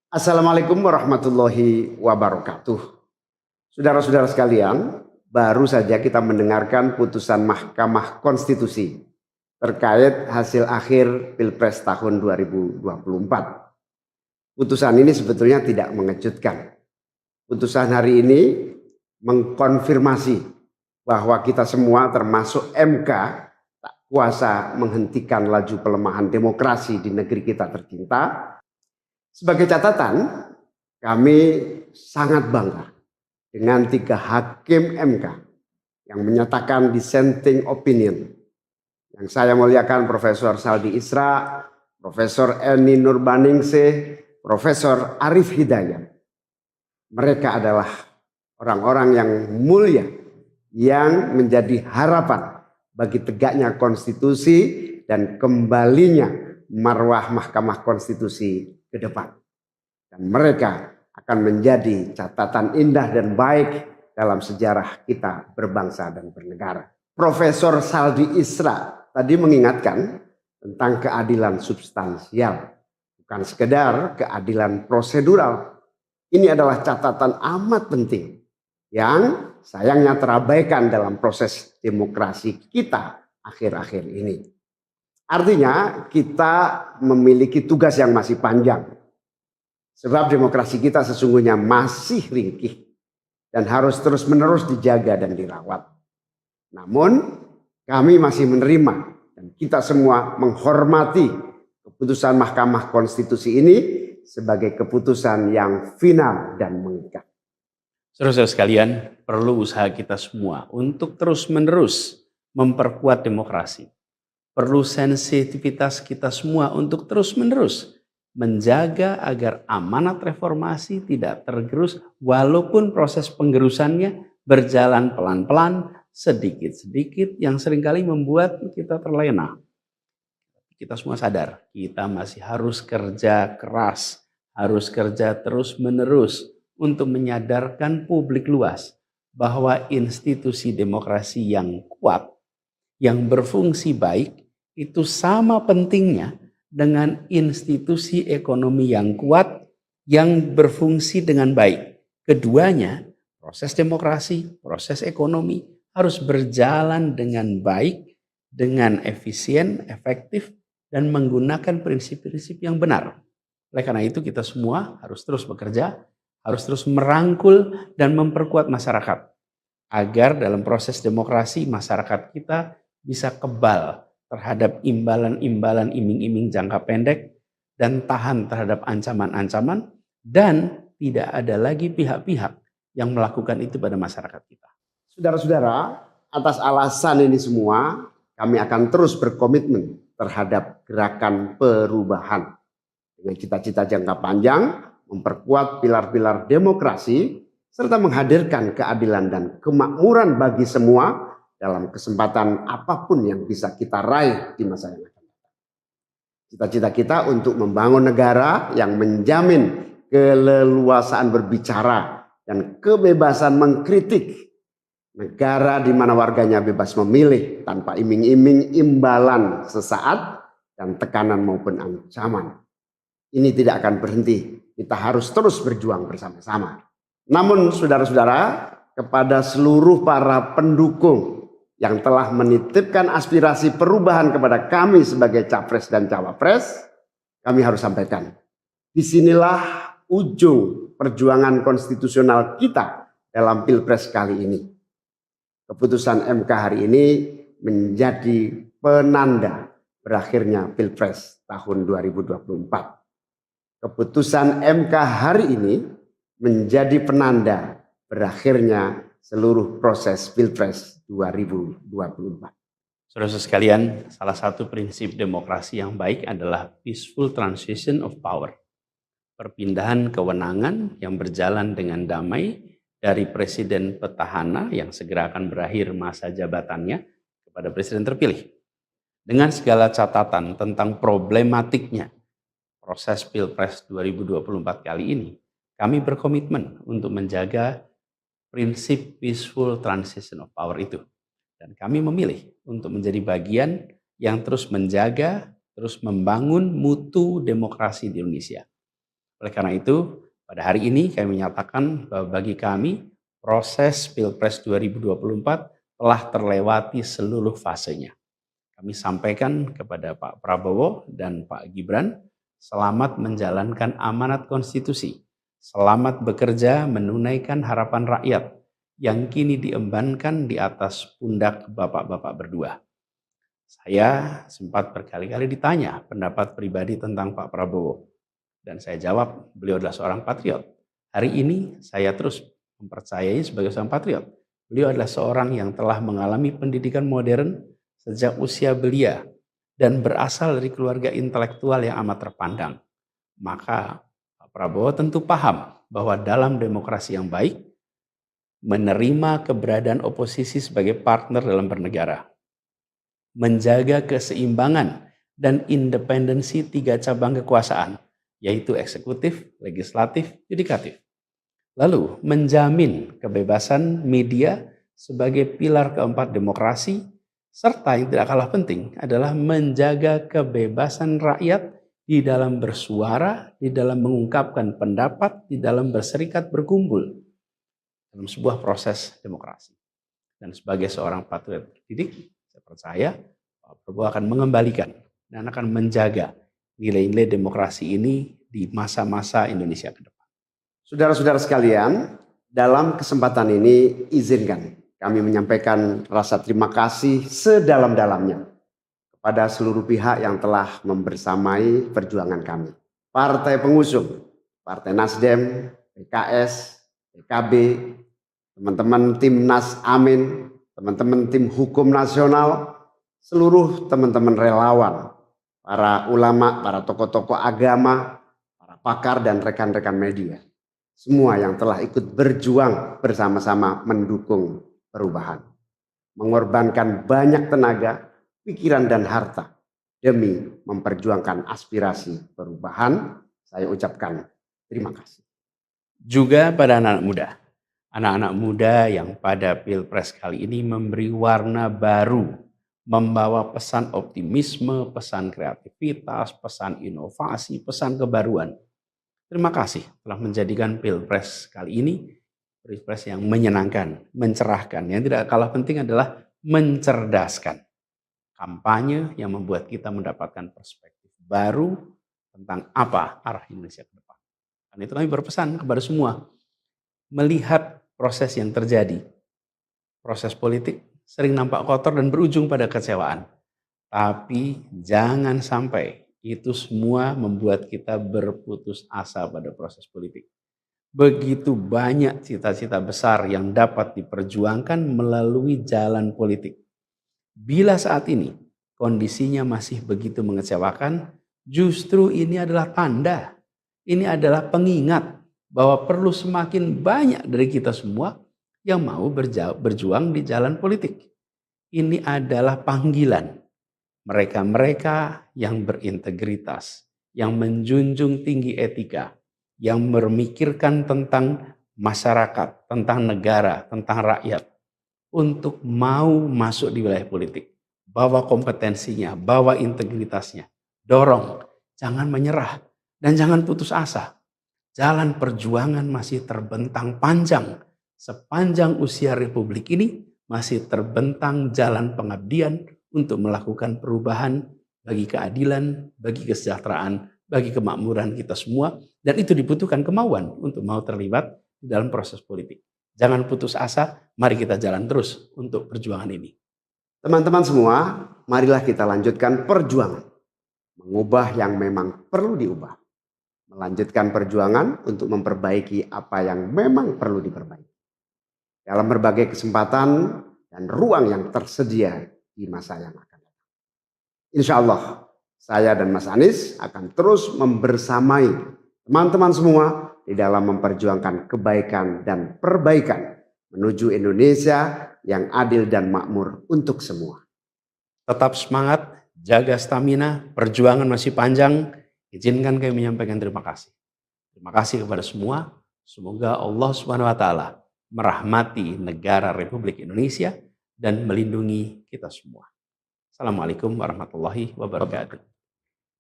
Assalamualaikum warahmatullahi wabarakatuh. Saudara-saudara sekalian, baru saja kita mendengarkan putusan Mahkamah Konstitusi terkait hasil akhir Pilpres tahun 2024. Putusan ini sebetulnya tidak mengejutkan. Putusan hari ini mengkonfirmasi bahwa kita semua termasuk MK tak kuasa menghentikan laju pelemahan demokrasi di negeri kita tercinta. Sebagai catatan, kami sangat bangga dengan 3 hakim MK yang menyatakan dissenting opinion. Yang saya muliakan Profesor Saldi Isra, Profesor Eni Nurbaningsih, Profesor Arif Hidayat. Mereka adalah orang-orang yang mulia yang menjadi harapan bagi tegaknya konstitusi dan kembalinya marwah Mahkamah Konstitusi ke depan. Dan mereka akan menjadi catatan indah dan baik dalam sejarah kita berbangsa dan bernegara. Profesor Saldi Isra tadi mengingatkan tentang keadilan substansial, bukan sekedar keadilan prosedural. Ini adalah catatan amat penting yang sayangnya terabaikan dalam proses demokrasi kita akhir-akhir ini. Artinya kita memiliki tugas yang masih panjang. Sebab demokrasi kita sesungguhnya masih ringkih dan harus terus-menerus dijaga dan dirawat. Namun kami masih menerima dan kita semua menghormati keputusan Mahkamah Konstitusi ini sebagai keputusan yang final dan mengikat. Saudara-saudara sekalian, perlu usaha kita semua untuk terus-menerus memperkuat demokrasi. Perlu sensitivitas kita semua untuk terus-menerus menjaga agar amanat reformasi tidak tergerus walaupun proses penggerusannya berjalan pelan-pelan, sedikit-sedikit yang seringkali membuat kita terlena. Kita semua sadar, kita masih harus kerja keras, harus kerja terus-menerus untuk menyadarkan publik luas bahwa institusi demokrasi yang kuat, yang berfungsi baik, itu sama pentingnya dengan institusi ekonomi yang kuat, yang berfungsi dengan baik. Keduanya, proses demokrasi, proses ekonomi harus berjalan dengan baik, dengan efisien, efektif, dan menggunakan prinsip-prinsip yang benar. Oleh karena itu kita semua harus terus bekerja, harus terus merangkul dan memperkuat masyarakat. Agar dalam proses demokrasi masyarakat kita bisa kebal terhadap imbalan-imbalan iming-iming jangka pendek dan tahan terhadap ancaman-ancaman dan tidak ada lagi pihak-pihak yang melakukan itu pada masyarakat kita. Saudara-saudara, atas alasan ini semua kami akan terus berkomitmen terhadap gerakan perubahan dengan cita-cita jangka panjang, memperkuat pilar-pilar demokrasi serta menghadirkan keadilan dan kemakmuran bagi semua dalam kesempatan apapun yang bisa kita raih di masa yang akan datang. Cita-cita kita untuk membangun negara yang menjamin keleluasaan berbicara dan kebebasan mengkritik. Negara di mana warganya bebas memilih tanpa iming-iming imbalan sesaat dan tekanan maupun ancaman. Ini tidak akan berhenti. Kita harus terus berjuang bersama-sama. Namun saudara-saudara, kepada seluruh para pendukung yang telah menitipkan aspirasi perubahan kepada kami sebagai capres dan cawapres, kami harus sampaikan, disinilah ujung perjuangan konstitusional kita dalam Pilpres kali ini. Keputusan MK hari ini menjadi penanda berakhirnya Pilpres tahun 2024. Keputusan MK hari ini menjadi penanda berakhirnya seluruh proses Pilpres 2024. Saudara sekalian, salah satu prinsip demokrasi yang baik adalah peaceful transition of power. Perpindahan kewenangan yang berjalan dengan damai dari presiden petahana yang segera akan berakhir masa jabatannya kepada presiden terpilih. Dengan segala catatan tentang problematiknya proses Pilpres 2024 kali ini, kami berkomitmen untuk menjaga prinsip peaceful transition of power itu. Dan kami memilih untuk menjadi bagian yang terus menjaga, terus membangun mutu demokrasi di Indonesia. Oleh karena itu, pada hari ini kami menyatakan bahwa bagi kami proses Pilpres 2024 telah terlewati seluruh fasenya. Kami sampaikan kepada Pak Prabowo dan Pak Gibran, selamat menjalankan amanat konstitusi, selamat bekerja menunaikan harapan rakyat yang kini diembankan di atas pundak bapak-bapak berdua. Saya sempat berkali-kali ditanya pendapat pribadi tentang Pak Prabowo. Dan saya jawab, beliau adalah seorang patriot. Hari ini saya terus mempercayai sebagai seorang patriot. Beliau adalah seorang yang telah mengalami pendidikan modern sejak usia belia dan berasal dari keluarga intelektual yang amat terpandang. Maka Pak Prabowo tentu paham bahwa dalam demokrasi yang baik, menerima keberadaan oposisi sebagai partner dalam bernegara, menjaga keseimbangan dan independensi 3 cabang kekuasaan, yaitu eksekutif, legislatif, yudikatif. Lalu menjamin kebebasan media sebagai pilar keempat demokrasi, serta yang tidak kalah penting adalah menjaga kebebasan rakyat di dalam bersuara, di dalam mengungkapkan pendapat, di dalam berserikat berkumpul dalam sebuah proses demokrasi. Dan sebagai seorang patriot terdidik, saya percaya Pak Prabowo akan mengembalikan dan akan menjaga nilai-nilai demokrasi ini di masa-masa Indonesia ke depan. Saudara-saudara sekalian, dalam kesempatan ini izinkan kami menyampaikan rasa terima kasih sedalam-dalamnya kepada seluruh pihak yang telah membersamai perjuangan kami. Partai pengusung, Partai Nasdem, PKS, PKB, teman-teman Timnas Amin, teman-teman tim hukum nasional, seluruh teman-teman relawan, para ulama, para tokoh-tokoh agama, para pakar dan rekan-rekan media. Semua yang telah ikut berjuang bersama-sama mendukung perubahan. Mengorbankan banyak tenaga, pikiran dan harta demi memperjuangkan aspirasi perubahan. Saya ucapkan terima kasih. Juga pada anak-anak muda. Anak-anak muda yang pada Pilpres kali ini memberi warna baru, membawa pesan optimisme, pesan kreativitas, pesan inovasi, pesan kebaruan. Terima kasih telah menjadikan Pilpres kali ini Pilpres yang menyenangkan, mencerahkan. Yang tidak kalah penting adalah mencerdaskan. Kampanye yang membuat kita mendapatkan perspektif baru tentang apa arah Indonesia ke depan. Dan itu kami berpesan kepada semua, melihat proses yang terjadi. Proses politik sering nampak kotor dan berujung pada kecewaan. Tapi jangan sampai itu semua membuat kita berputus asa pada proses politik. Begitu banyak cita-cita besar yang dapat diperjuangkan melalui jalan politik. Bila saat ini kondisinya masih begitu mengecewakan, justru ini adalah tanda, ini adalah pengingat bahwa perlu semakin banyak dari kita semua yang mau berjuang di jalan politik. Ini adalah panggilan mereka-mereka yang berintegritas, yang menjunjung tinggi etika, yang memikirkan tentang masyarakat, tentang negara, tentang rakyat, untuk mau masuk di wilayah politik. Bawa kompetensinya, bawa integritasnya, dorong, jangan menyerah, dan jangan putus asa. Jalan perjuangan masih terbentang panjang. Sepanjang usia Republik ini masih terbentang jalan pengabdian untuk melakukan perubahan bagi keadilan, bagi kesejahteraan, bagi kemakmuran kita semua. Dan itu dibutuhkan kemauan untuk mau terlibat di dalam proses politik. Jangan putus asa, mari kita jalan terus untuk perjuangan ini. Teman-teman semua, marilah kita lanjutkan perjuangan. Mengubah yang memang perlu diubah. Melanjutkan perjuangan untuk memperbaiki apa yang memang perlu diperbaiki. Dalam berbagai kesempatan dan ruang yang tersedia di masa yang akan datang. Insya Allah, saya dan Mas Anies akan terus membersamai teman-teman semua di dalam memperjuangkan kebaikan dan perbaikan menuju Indonesia yang adil dan makmur untuk semua. Tetap semangat, jaga stamina, perjuangan masih panjang. Izinkan kami menyampaikan terima kasih. Terima kasih kepada semua. Semoga Allah SWT merahmati negara Republik Indonesia dan melindungi kita semua. Assalamualaikum warahmatullahi wabarakatuh.